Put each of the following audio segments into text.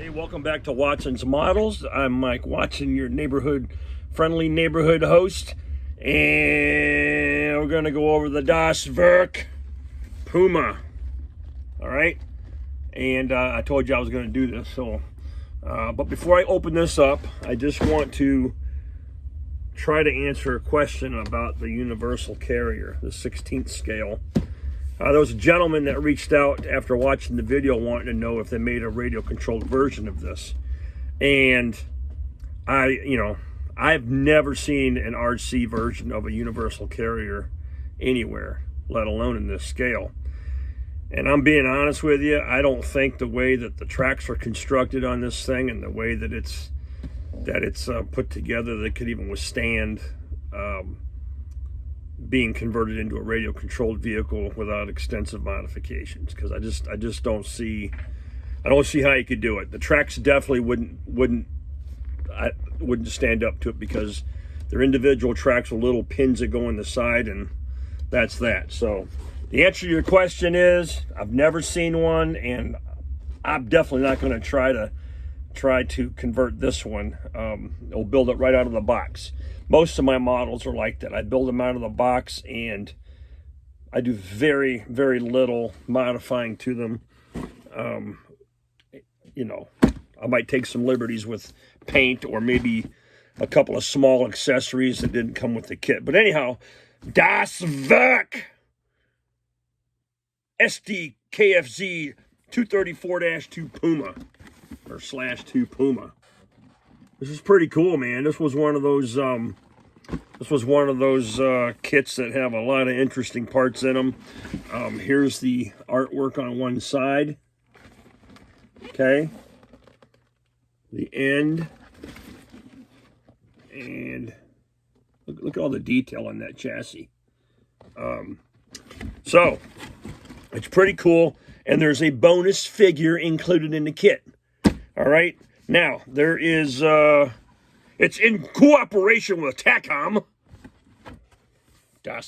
Hey, welcome back to Watson's Models. I'm Mike Watson, your friendly neighborhood host, and we're going to go over the Werk PUMA. All right, and I told you I was going to do this. So, but before I open this up, I just want to try to answer a question about the universal carrier, the 16th scale. There was a gentleman that reached out after watching the video wanting to know if they made a radio-controlled version of this. And I've never seen an RC version of a universal carrier anywhere, let alone in this scale. And I'm being honest with you, I don't think the way that the tracks are constructed on this thing and the way that it's put together that could even withstand being converted into a radio-controlled vehicle without extensive modifications, because I just don't see how you could do it. The tracks definitely wouldn't stand up to it, because they're individual tracks with little pins that go in the side, and that's that. So the answer to your question is I've never seen one, and I'm definitely not going to try to convert this one. I'll build it right out of the box. Most of my models are like that. I build them out of the box, and I do very, very little modifying to them. I might take some liberties with paint or maybe a couple of small accessories that didn't come with the kit. But anyhow, Werk Sd.Kfz 234-2 PUMA or /2 PUMA. This is pretty cool, man. This was one of those kits that have a lot of interesting parts in them. Here's the artwork on one side. Okay. The end. And look at all the detail on that chassis. So it's pretty cool. And there's a bonus figure included in the kit. All right. Now, there is, it's in cooperation with TACOM.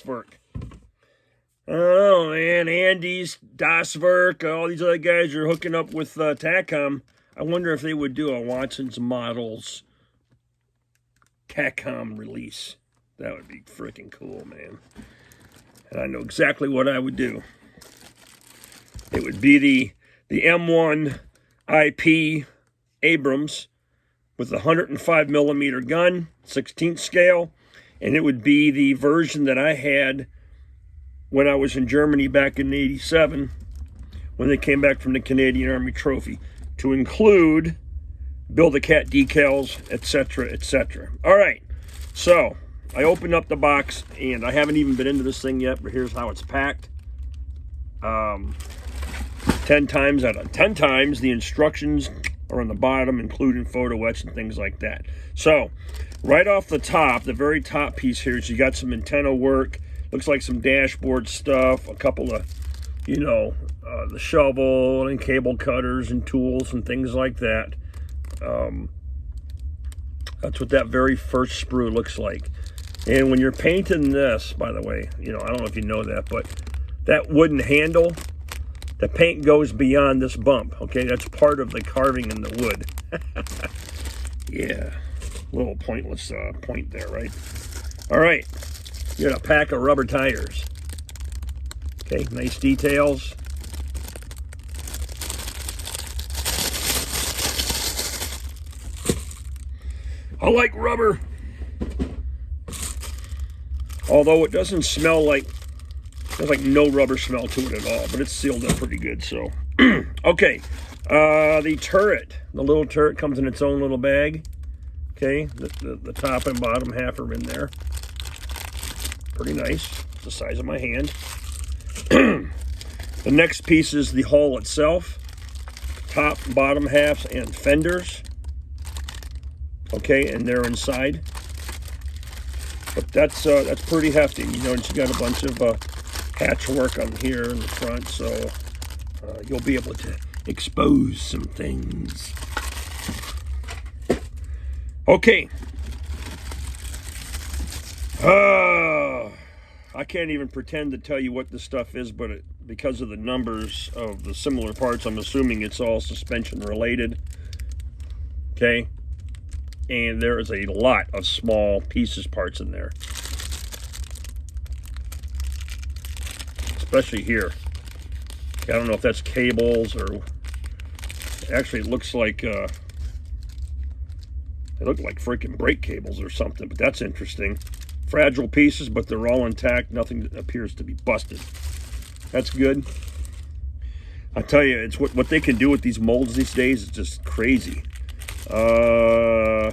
Werk. I don't know, man. Andy's, Werk, all these other guys are hooking up with TACOM. I wonder if they would do a Watson's Models TACOM release. That would be freaking cool, man. And I know exactly what I would do. It would be the M1 IP Abrams with a 105 millimeter gun, 16th scale, and it would be the version that I had when I was in Germany back in '87 when they came back from the Canadian Army Trophy, to include Build-A-Cat decals, etc., etc. All right, so I opened up the box, and I haven't even been into this thing yet, but here's how it's packed. 10 times out of 10 times, the instructions are on the bottom, including photo etch and things like that. So, right off the top, the very top piece here is you got some antenna work, looks like some dashboard stuff, a couple of, the shovel and cable cutters and tools and things like that. That's what that very first sprue looks like. And when you're painting this, by the way, I don't know if you know that, but that wooden handle, the paint goes beyond this bump, okay? That's part of the carving in the wood. Yeah, little pointless point there, right? All right, you got a pack of rubber tires. Okay, nice details. I like rubber. Although it doesn't smell like, there's like no rubber smell to it at all, but it's sealed up pretty good, so. Okay, the turret, the little turret comes in its own little bag. Okay, the top and bottom half are in there. Pretty nice, it's the size of my hand. The next piece is the hull itself, top, bottom halves, and fenders. Okay, and they're inside. But that's pretty hefty. You got a bunch of hatch work on here in the front, so you'll be able to expose some things. Okay. I can't even pretend to tell you what this stuff is, but because of the numbers of the similar parts, I'm assuming it's all suspension related. okay? And there is a lot of small pieces, parts in there. Especially here. I don't know if that's cables or... Actually, it looks like... they look like freaking brake cables or something, but that's interesting. Fragile pieces, but they're all intact. Nothing appears to be busted. That's good. I tell you, it's what they can do with these molds these days is just crazy. Okay.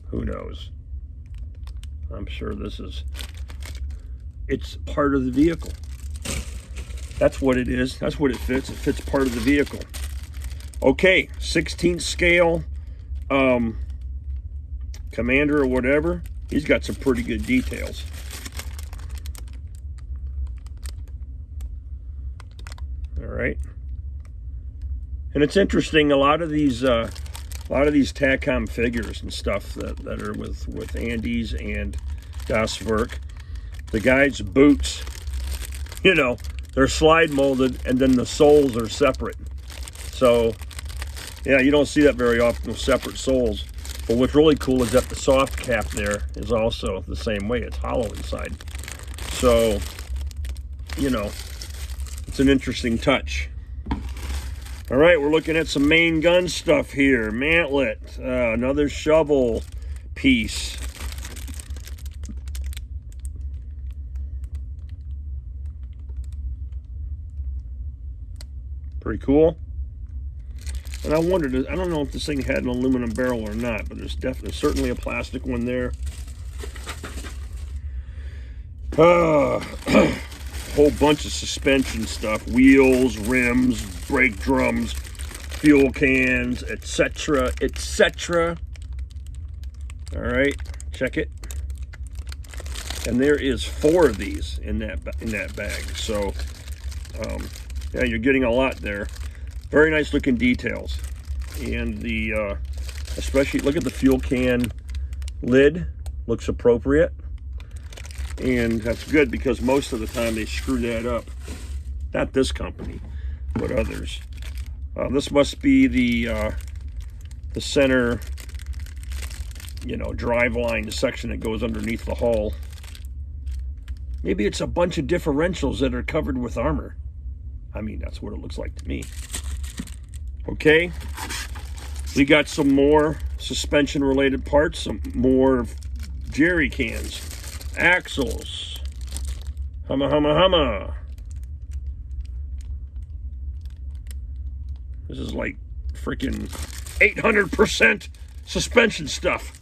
Who knows? I'm sure this is... It's part of the vehicle. That's what it is. That's what it fits. It fits part of the vehicle. Okay, 16th scale Commander or whatever. He's got some pretty good details. All right. And it's interesting, a lot of these TACOM figures and stuff that are with Andes and Das Werk, the guys' boots, you know, they're slide molded and then the soles are separate. So, yeah, you don't see that very often with separate soles. But what's really cool is that the soft cap there is also the same way. It's hollow inside. So, you know, it's an interesting touch. All right, we're looking at some main gun stuff here. Mantlet, another shovel piece. Pretty cool. And I wondered, I don't know if this thing had an aluminum barrel or not, but there's definitely, certainly a plastic one there. Whole bunch of suspension stuff, wheels, rims, brake drums, fuel cans, etc., etc. All right, check it. And there is 4 of these in that bag. So, yeah, you're getting a lot there. Very nice looking details. And the, especially, look at the fuel can lid. Looks appropriate. And that's good because most of the time they screw that up. Not this company, but others. This must be the center, you know, drive line, the section that goes underneath the hull. Maybe it's a bunch of differentials that are covered with armor. I mean, that's what it looks like to me. Okay. We got some more suspension related parts, some more jerry cans. Axles. Humma, humma, humma. This is like freaking 800% suspension stuff.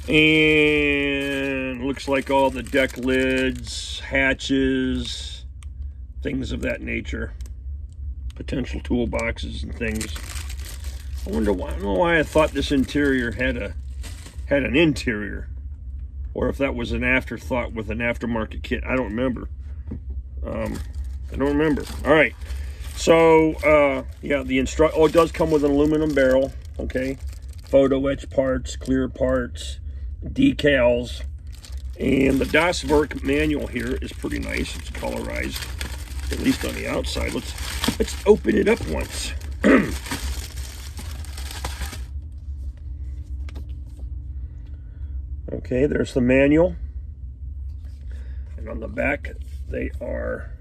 And looks like all the deck lids, hatches, things of that nature. Potential toolboxes and things. I wonder why. I don't know why I thought this interior had an interior. Or if that was an afterthought with an aftermarket kit. I don't remember. I don't remember. All right. So, yeah, it does come with an aluminum barrel. Okay. Photo etch parts, clear parts, decals. And the Das Werk manual here is pretty nice. It's colorized, at least on the outside. Let's open it up once. Okay, there's the manual. And on the back, they are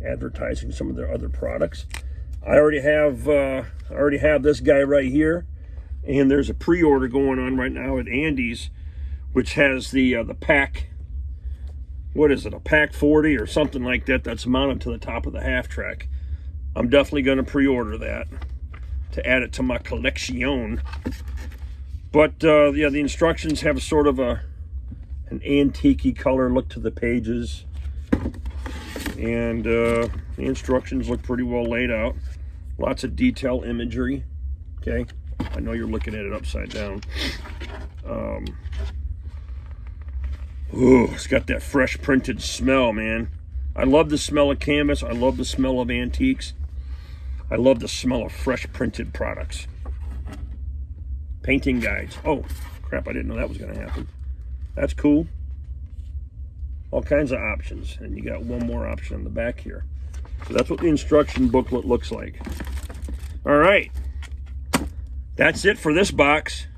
advertising some of their other products. I already have this guy right here. And there's a pre-order going on right now at Andes, which has the pack, what is it, a pack 40 or something like that, that's mounted to the top of the half track. I'm definitely going to pre-order that to add it to my collection. But yeah, the instructions have sort of an antique-y color look to the pages. And the instructions look pretty well laid out. Lots of detail imagery. Okay, I know you're looking at it upside down. Ooh, it's got that fresh printed smell, man. I love the smell of canvas. I love the smell of antiques. I love the smell of fresh printed products. Painting guides. Oh, crap, I didn't know that was going to happen. That's cool. all kinds of options. And you got one more option on the back here. So that's what the instruction booklet looks like. All right. That's it for this box.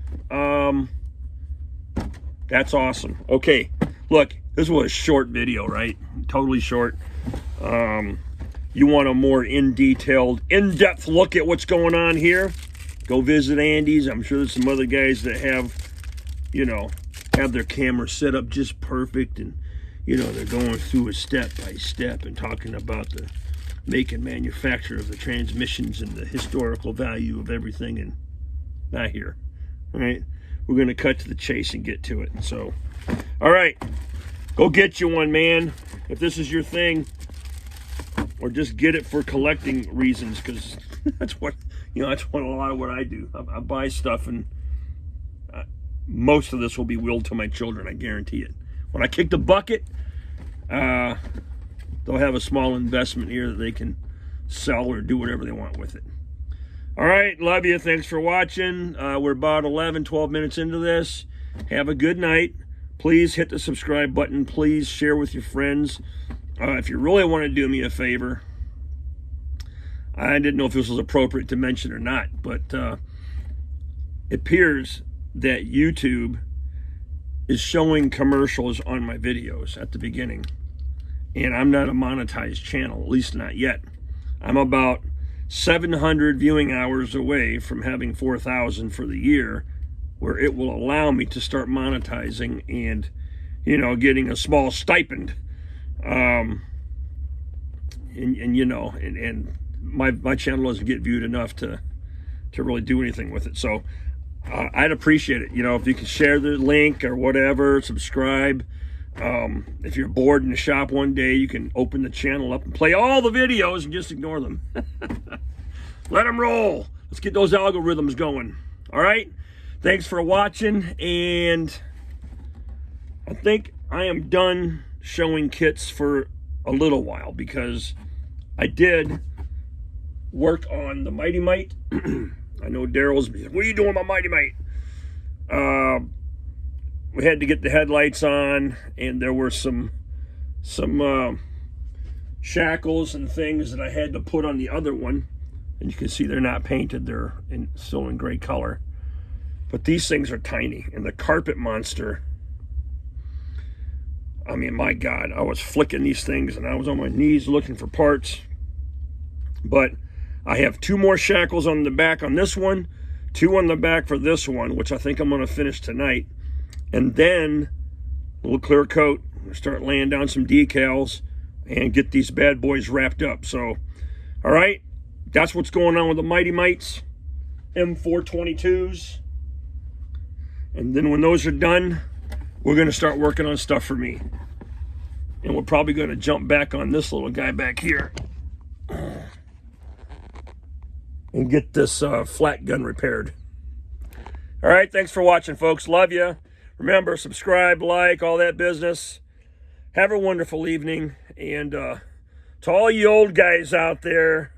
That's awesome. Okay, look, this was a short video, right? Totally short. You want a more in-depth look at what's going on here, go visit Andy's. I'm sure there's some other guys that have, you know, have their camera set up just perfect, and, you know, they're going through it step by step and talking about the make and manufacture of the transmissions and the historical value of everything, and not here. All right, we're going to cut to the chase and get to it. So, all right, go get you one, man, if this is your thing. Or just get it for collecting reasons, because that's what, you know, that's what a lot of what I do. I buy stuff, and most of this will be willed to my children, I guarantee it. When I kick the bucket, they'll have a small investment here that they can sell or do whatever they want with it. All right, love you. Thanks for watching. We're about 12 minutes into this. Have a good night. Please hit the subscribe button. Please share with your friends. If you really want to do me a favor, I didn't know if this was appropriate to mention or not, but it appears that YouTube is showing commercials on my videos at the beginning. And I'm not a monetized channel, at least not yet. I'm about 700 viewing hours away from having 4,000 for the year, where it will allow me to start monetizing and, you know, getting a small stipend. And you know, and my channel doesn't get viewed enough to really do anything with it. So I'd appreciate it, you know, if you can share the link or whatever, subscribe. If you're bored in the shop one day, you can open the channel up and play all the videos and just ignore them. Let them roll. Let's get those algorithms going. All right, thanks for watching, and I think I am done showing kits for a little while, because I did work on the Mighty Mite. I know Daryl's, what are you doing with my Mighty Mite? We had to get the headlights on, and there were some shackles and things that I had to put on the other one, and you can see they're not painted, they're still in gray color, but these things are tiny. And the Carpet Monster, I mean, my God, I was flicking these things and I was on my knees looking for parts. But I have 2 more shackles on the back on this one, 2 on the back for this one, which I think I'm going to finish tonight. And then a little clear coat, start laying down some decals and get these bad boys wrapped up. So, all right, that's what's going on with the Mighty Mites, M422s. And then when those are done, we're going to start working on stuff for me. And we're probably going to jump back on this little guy back here and get this flat gun repaired. All right, thanks for watching, folks. Love you. Remember, subscribe, like, all that business. Have a wonderful evening. And to all you old guys out there,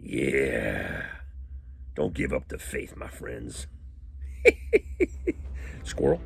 yeah, don't give up the faith, my friends. Squirrel.